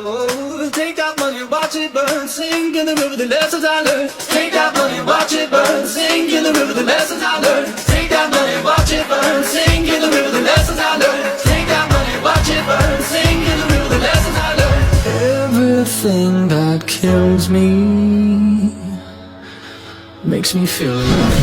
Take that money, watch it burn. Sing in the river the lessons I learned. Take that money, watch it burn. Sing in the river the lessons I learned. Take that money, watch it burn. Sing in the river the lessons I learned. Take that money, watch it burn. Sing in the river the lessons I learned. Everything that kills me makes me feel alive.